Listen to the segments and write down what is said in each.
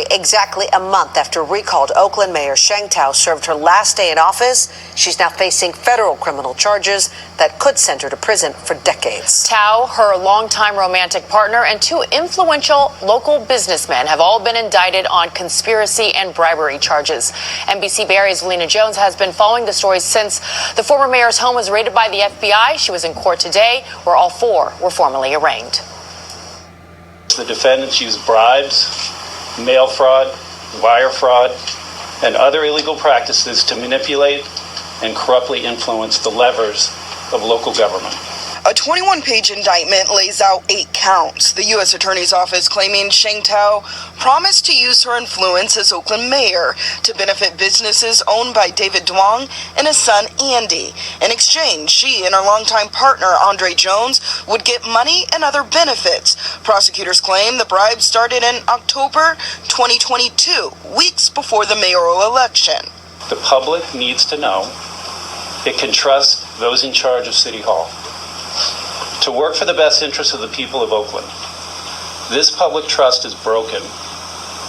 Exactly a month after recalled Oakland Mayor Sheng served her last day in office, she's now facing federal criminal charges that could send her to prison for decades. Thao, her longtime romantic partner, and two influential local businessmen have all been indicted on conspiracy and bribery charges. NBC Bay Area's Valina Jones has been following the story since the former mayor's home was raided by the FBI. She was in court today, where all four were formally arraigned. The defendants used bribes, mail fraud, wire fraud, and other illegal practices to manipulate and corruptly influence the levers of local government. A 21-page indictment lays out 8 counts. The U.S. Attorney's Office claiming Sheng promised to use her influence as Oakland mayor to benefit businesses owned by David Duong and his son Andy. In exchange, she and her longtime partner Andre Jones would get money and other benefits. Prosecutors claim the bribe started in October 2022, weeks before the mayoral election. The public needs to know it can trust those in charge of City Hall to work for the best interests of the people of Oakland. This public trust is broken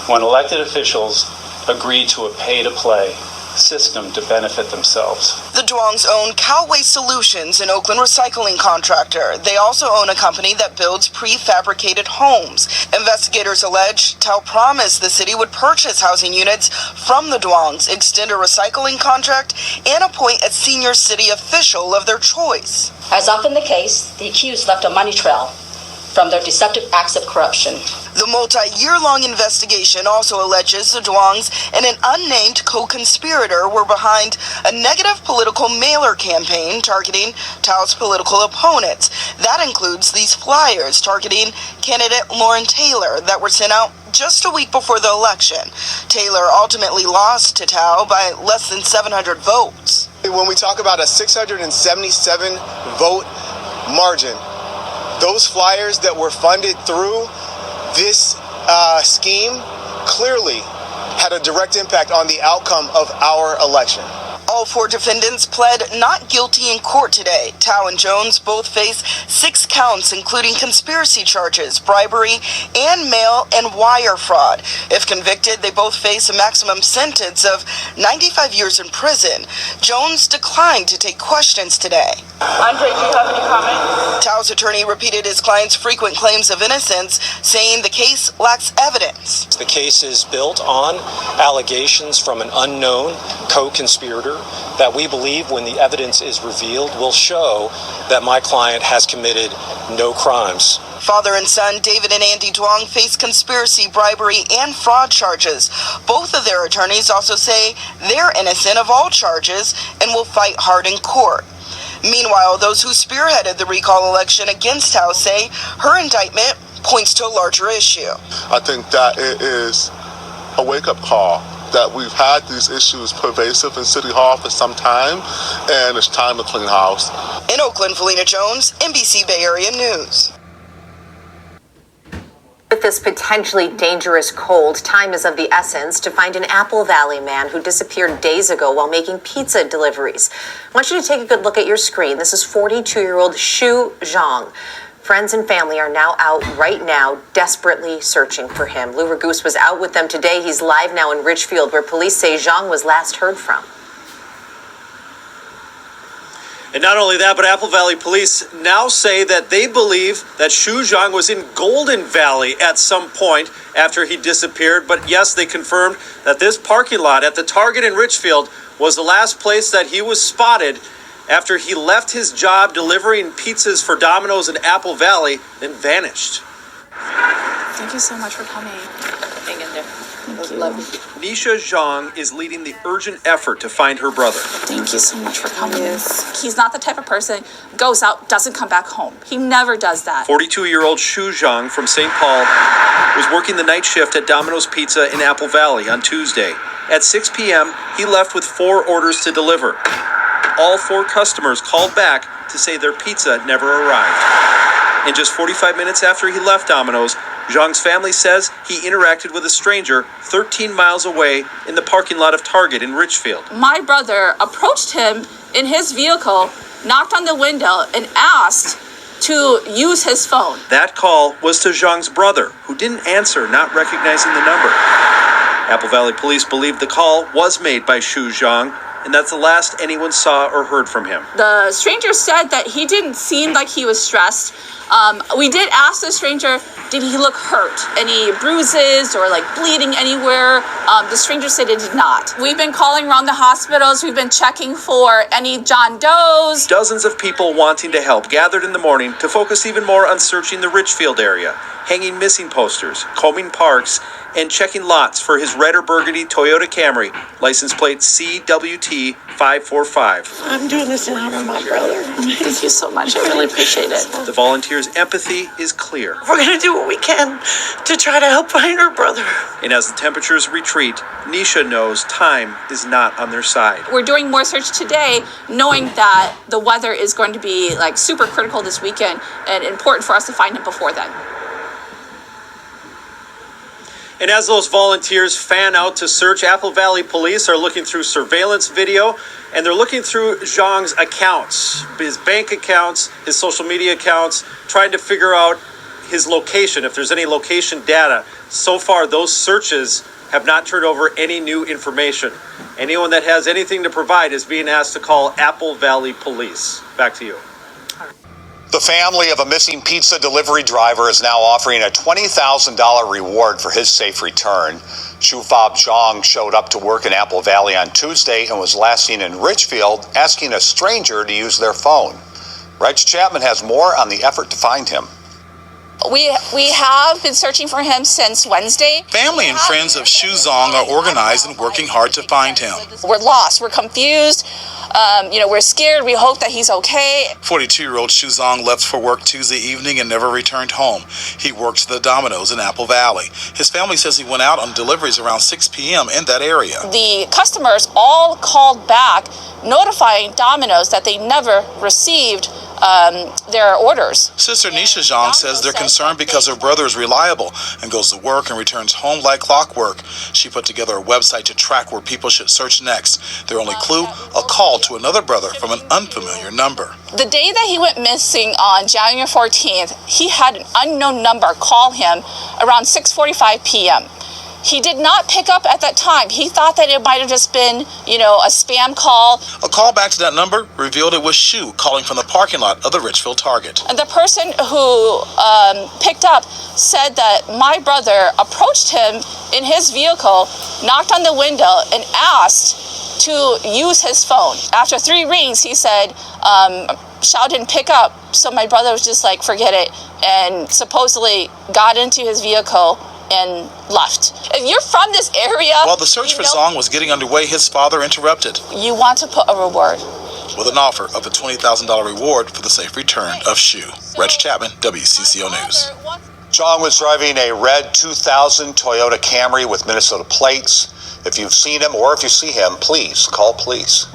when elected officials agree to a pay-to-play system to benefit themselves. The Duongs own Cowway Solutions, an Oakland recycling contractor. They also own a company that builds prefabricated homes. Investigators allege Thao promised the city would purchase housing units from the Duongs, extend a recycling contract, and appoint a senior city official of their choice. As often the case, the accused left a money trail from their deceptive acts of corruption. The multi-year-long investigation also alleges the Duongs and an unnamed co-conspirator were behind a negative political mailer campaign targeting Tao's political opponents. That includes these flyers targeting candidate Lauren Taylor that were sent out just a week before the election. Taylor ultimately lost to Thao by less than 700 votes. When we talk about a 677 vote margin, those flyers that were funded through this scheme clearly had a direct impact on the outcome of our election. All 4 defendants pled not guilty in court today. Thao and Jones both face 6 counts, including conspiracy charges, bribery, and mail and wire fraud. If convicted, they both face a maximum sentence of 95 years in prison. Jones declined to take questions today. Andre, do you have any comments? Tao's attorney repeated his client's frequent claims of innocence, saying the case lacks evidence. The case is built on allegations from an unknown co-conspirator that we believe, when the evidence is revealed, will show that my client has committed no crimes. Father and son David and Andy Duong face conspiracy, bribery, and fraud charges. Both of their attorneys also say they're innocent of all charges and will fight hard in court. Meanwhile, those who spearheaded the recall election against Thao say her indictment points to a larger issue. I think that it is a wake-up call that we've had these issues pervasive in City Hall for some time, and it's time to clean house. In Oakland, Valina Jones, NBC Bay Area News. With this potentially dangerous cold, time is of the essence to find an Apple Valley man who disappeared days ago while making pizza deliveries. I want you to take a good look at your screen. This is 42-year-old Shue. Friends and family are now out right now, desperately searching for him. Lou Ragoose was out with them today. He's live now in Ridgefield, where police say Xiong was last heard from. And not only that, but Apple Valley police now say that they believe that Shue was in Golden Valley at some point after he disappeared. But yes, they confirmed that this parking lot at the Target in Ridgefield was the last place that he was spotted after he left his job delivering pizzas for Domino's in Apple Valley and vanished. Thank you so much for coming. Hang in there. It was lovely. Nisha Xiong is leading the urgent effort to find her brother. Thank you so much for coming. Yes. He's not the type of person goes out, doesn't come back home. He never does that. 42-year-old Shue from St. Paul was working the night shift at Domino's Pizza in Apple Valley on Tuesday. At 6 p.m., he left with 4 orders to deliver. All 4 customers called back to say their pizza never arrived. And just 45 minutes after he left Domino's, Xiong's family says he interacted with a stranger 13 miles away in the parking lot of Target in Ridgefield. My brother approached him in his vehicle, knocked on the window, and asked to use his phone. That call was to Xiong's brother, who didn't answer, not recognizing the number. Apple Valley Police believe the call was made by Shue Xiong, and that's the last anyone saw or heard from him. The stranger said that he didn't seem like he was stressed. We did ask the stranger, did he look hurt? Any bruises or like bleeding anywhere? The stranger said it did not. We've been calling around the hospitals. We've been checking for any John Does. Dozens of people wanting to help gathered in the morning to focus even more on searching the Richfield area, hanging missing posters, combing parks, and checking lots for his red or burgundy Toyota Camry, license plate CWT 545. I'm doing this in honor of my brother. Thank you so much. I really appreciate it. The volunteers' empathy is clear. We're going to do what we can to try to help find her brother. And as the temperatures retreat, Nisha knows time is not on their side. We're doing more search today, knowing that the weather is going to be like super critical this weekend and important for us to find him before then. And as those volunteers fan out to search, Apple Valley Police are looking through surveillance video, and they're looking through Xiong's accounts, his bank accounts, his social media accounts, trying to figure out his location, if there's any location data. So far, those searches have not turned over any new information. Anyone that has anything to provide is being asked to call Apple Valley Police. Back to you. The family of a missing pizza delivery driver is now offering a $20,000 reward for his safe return. Shue Xiong showed up to work in Apple Valley on Tuesday and was last seen in Richfield asking a stranger to use their phone. Reg Chapman has more on the effort to find him. We have been searching for him since Wednesday. Family and friends of Shue Xiong are organized and working hard to find him. We're lost. We're confused. We're scared. We hope that he's okay. 42-year-old Shue Xiong left for work Tuesday evening and never returned home. He worked the Domino's in Apple Valley. His family says he went out on deliveries around 6 p.m. in that area. The customers all called back, notifying Domino's that they never received their orders. Sister Nisha Xiong says they're concerned because her brother is reliable and goes to work and returns home like clockwork. She put together a website to track where people should search next. Their only clue, a call to another brother from an unfamiliar number. The day that he went missing on January 14th, he had an unknown number call him around 6:45 p.m. He did not pick up at that time. He thought that it might have just been, a spam call. A call back to that number revealed it was Shue calling from the parking lot of the Richfield Target. And the person who picked up said that my brother approached him in his vehicle, knocked on the window, and asked to use his phone. After 3 rings, he said, Xiao didn't pick up, so my brother was just like, forget it, and supposedly got into his vehicle and left. If you're from this area... While the search for Xiong was getting underway, his father interrupted. You want to put a reward. With an offer of a $20,000 reward for the safe return of Shue. Reg Chapman, WCCO News. Xiong was driving a red 2000 Toyota Camry with Minnesota plates. If you've seen him or if you see him, please call police.